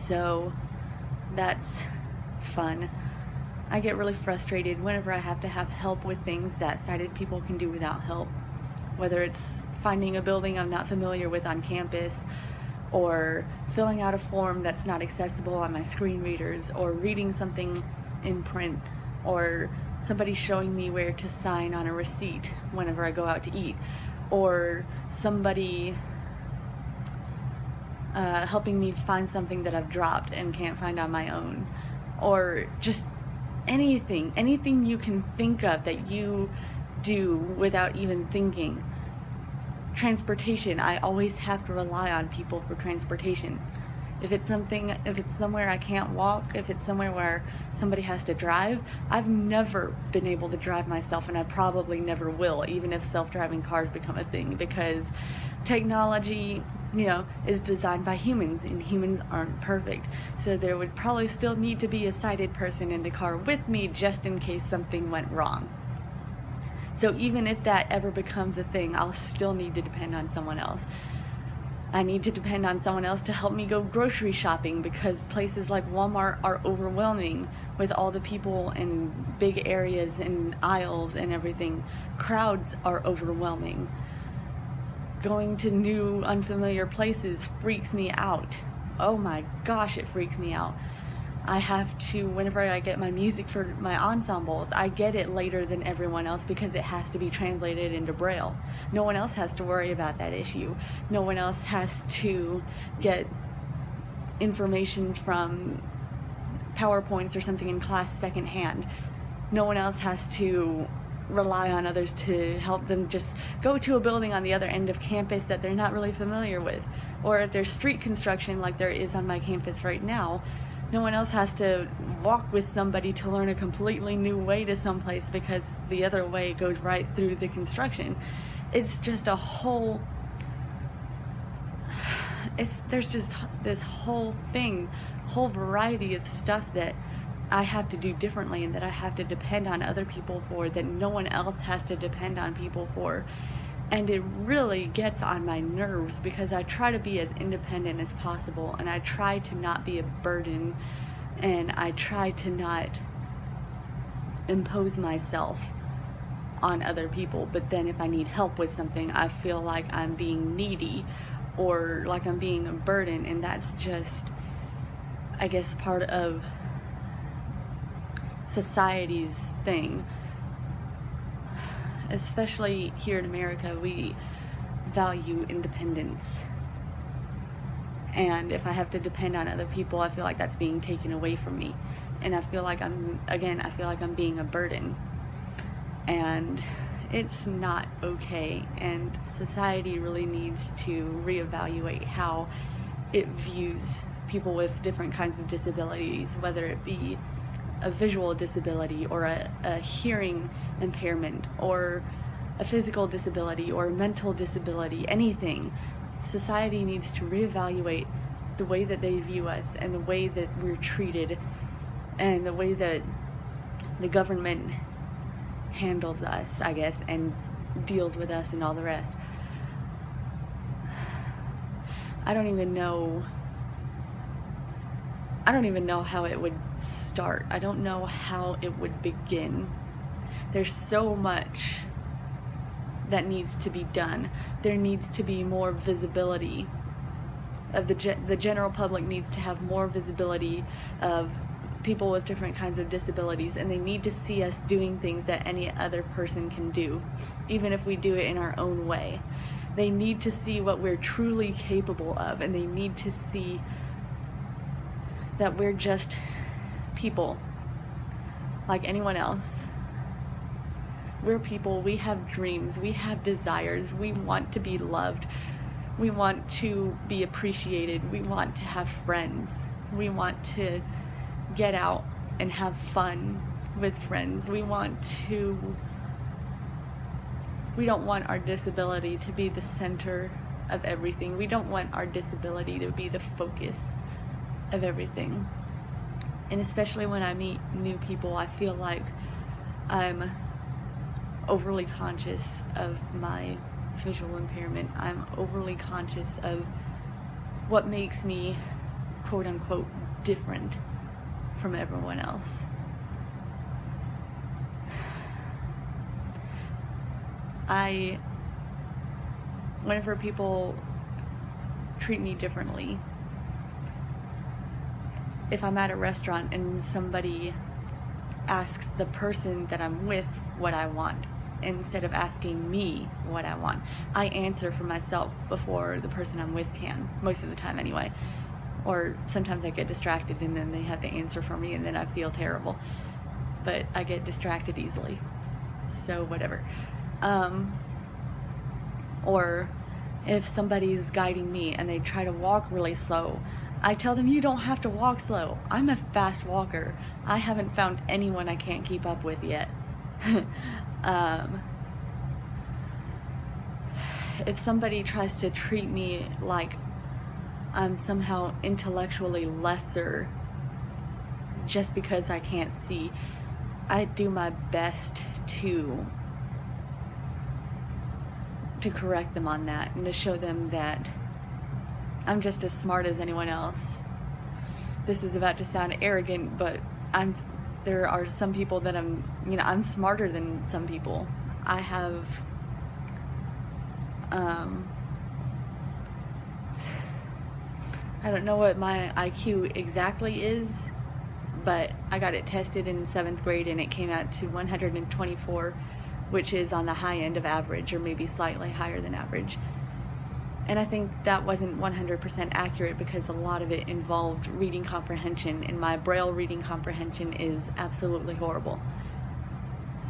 So that's fun. I get really frustrated whenever I have to have help with things that sighted people can do without help, whether it's finding a building I'm not familiar with on campus, or filling out a form that's not accessible on my screen readers, or reading something in print, or somebody showing me where to sign on a receipt whenever I go out to eat, or somebody helping me find something that I've dropped and can't find on my own, or just anything you can think of that you do without even thinking. Transportation, I always have to rely on people for transportation. If it's somewhere I can't walk, if it's somewhere where somebody has to drive, I've never been able to drive myself, and I probably never will, even if self-driving cars become a thing, because technology, is designed by humans, and humans aren't perfect. So there would probably still need to be a sighted person in the car with me just in case something went wrong. So even if that ever becomes a thing, I'll still need to depend on someone else. I need to depend on someone else to help me go grocery shopping, because places like Walmart are overwhelming with all the people in big areas and aisles and everything. Crowds are overwhelming. Going to new, unfamiliar places freaks me out. Oh my gosh, it freaks me out. I have to, whenever I get my music for my ensembles, I get it later than everyone else because it has to be translated into Braille. No one else has to worry about that issue. No one else has to get information from PowerPoints or something in class secondhand. No one else has to rely on others to help them just go to a building on the other end of campus that they're not really familiar with. Or if there's street construction like there is on my campus right now, no one else has to walk with somebody to learn a completely new way to someplace because the other way goes right through the construction. It's just a whole... there's just this whole variety of stuff that I have to do differently and that I have to depend on other people for, that no one else has to depend on people for. And it really gets on my nerves because I try to be as independent as possible, and I try to not be a burden, and I try to not impose myself on other people. But then if I need help with something, I feel like I'm being needy or like I'm being a burden, and that's just, I guess, part of society's thing. Especially here in America, we value independence. And if I have to depend on other people, I feel like that's being taken away from me. And I feel like I'm being a burden. And it's not okay. And society really needs to reevaluate how it views people with different kinds of disabilities, whether it be a visual disability or a hearing impairment or a physical disability or a mental disability, anything. Society needs to reevaluate the way that they view us and the way that we're treated and the way that the government handles us, I guess, and deals with us and all the rest. I don't even know how it would start. I don't know how it would begin. There's so much that needs to be done. There needs to be more visibility of the general public needs to have more visibility of people with different kinds of disabilities, and they need to see us doing things that any other person can do, even if we do it in our own way. They need to see what we're truly capable of, and they need to see that we're just people like anyone else. We're people, we have dreams, we have desires, we want to be loved, we want to be appreciated, we want to have friends, we want to get out and have fun with friends, we don't want our disability to be the center of everything. We don't want our disability to be the focus of everything. And especially when I meet new people, I feel like I'm overly conscious of my visual impairment. I'm overly conscious of what makes me quote unquote different from everyone else. Whenever people treat me differently, if I'm at a restaurant and somebody asks the person that I'm with what I want, instead of asking me what I want, I answer for myself before the person I'm with can, most of the time anyway. Or sometimes I get distracted and then they have to answer for me and then I feel terrible. But I get distracted easily, so whatever. Or if somebody's guiding me and they try to walk really slow, I tell them, you don't have to walk slow. I'm a fast walker. I haven't found anyone I can't keep up with yet. If somebody tries to treat me like I'm somehow intellectually lesser just because I can't see, I do my best to correct them on that and to show them that I'm just as smart as anyone else. This is about to sound arrogant, but there are some people that I'm smarter than some people. I have I don't know what my IQ exactly is, but I got it tested in 7th grade and it came out to 124, which is on the high end of average, or maybe slightly higher than average. And I think that wasn't 100% accurate because a lot of it involved reading comprehension, and my Braille reading comprehension is absolutely horrible.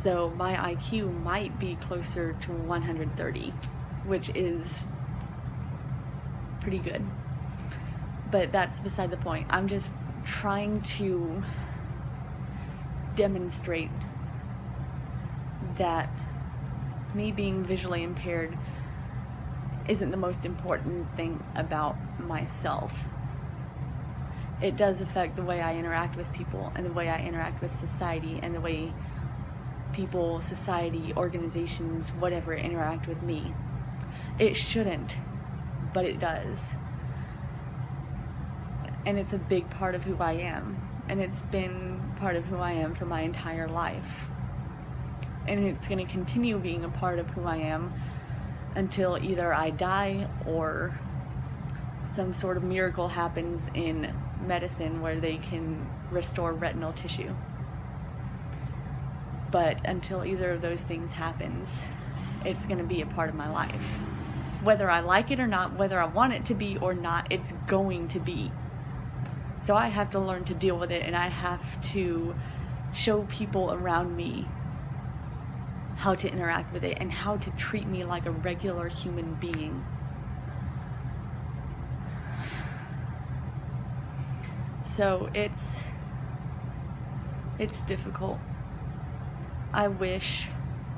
So my IQ might be closer to 130, which is pretty good. But that's beside the point. I'm just trying to demonstrate that me being visually impaired isn't the most important thing about myself. It does affect the way I interact with people and the way I interact with society and the way people, society, organizations, whatever, interact with me. It shouldn't, but it does. And it's a big part of who I am. And it's been part of who I am for my entire life. And it's going to continue being a part of who I am until either I die or some sort of miracle happens in medicine where they can restore retinal tissue. But until either of those things happens, it's going to be a part of my life. Whether I like it or not, whether I want it to be or not, it's going to be. So I have to learn to deal with it, and I have to show people around me how to interact with it and how to treat me like a regular human being. So it's difficult. I wish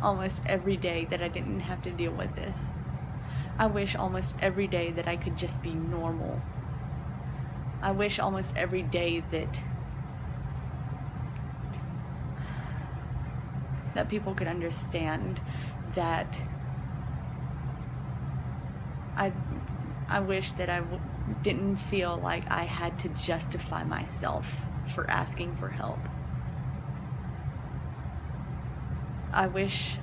almost every day that I didn't have to deal with this. I wish almost every day that I could just be normal. I wish almost every day that people could understand that I wish that I didn't feel like I had to justify myself for asking for help. I wish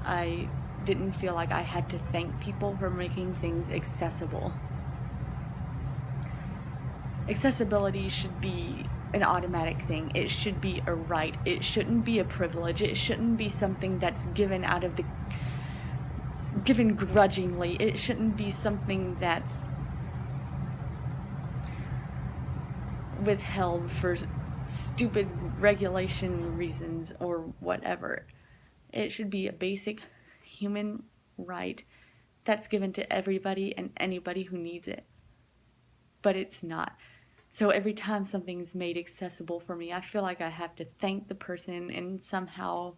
I didn't feel like I had to thank people for making things accessible. Accessibility should be an automatic thing. It should be a right. It shouldn't be a privilege. It shouldn't be something that's given given grudgingly. It shouldn't be something that's withheld for stupid regulation reasons or whatever. It should be a basic human right that's given to everybody and anybody who needs it. But it's not. So every time something's made accessible for me, I feel like I have to thank the person and somehow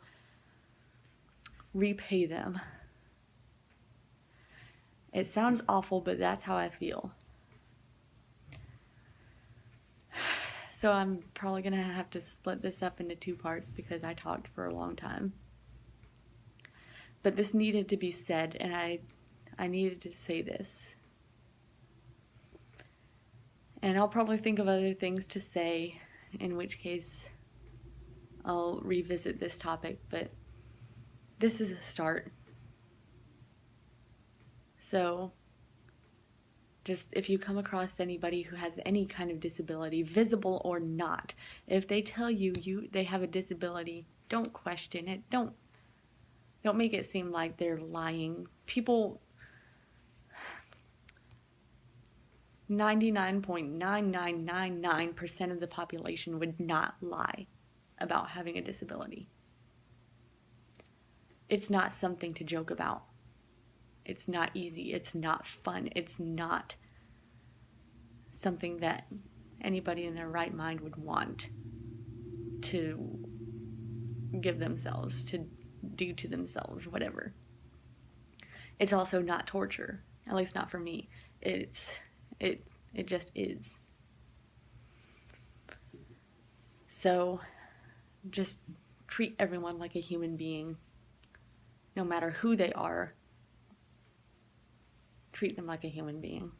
repay them. It sounds awful, but that's how I feel. So I'm probably going to have to split this up into 2 parts because I talked for a long time. But this needed to be said, and I needed to say this. And I'll probably think of other things to say, in which case I'll revisit this topic, but this is a start. So just if you come across anybody who has any kind of disability, visible or not, if they tell you they have a disability, don't question it. Don't make it seem like they're lying. People, 99.9999% of the population would not lie about having a disability. It's not something to joke about. It's not easy. It's not fun. It's not something that anybody in their right mind would want to give themselves, to do to themselves, whatever. It's also not torture, at least not for me. It just is. So just treat everyone like a human being, no matter who they are. Treat them like a human being.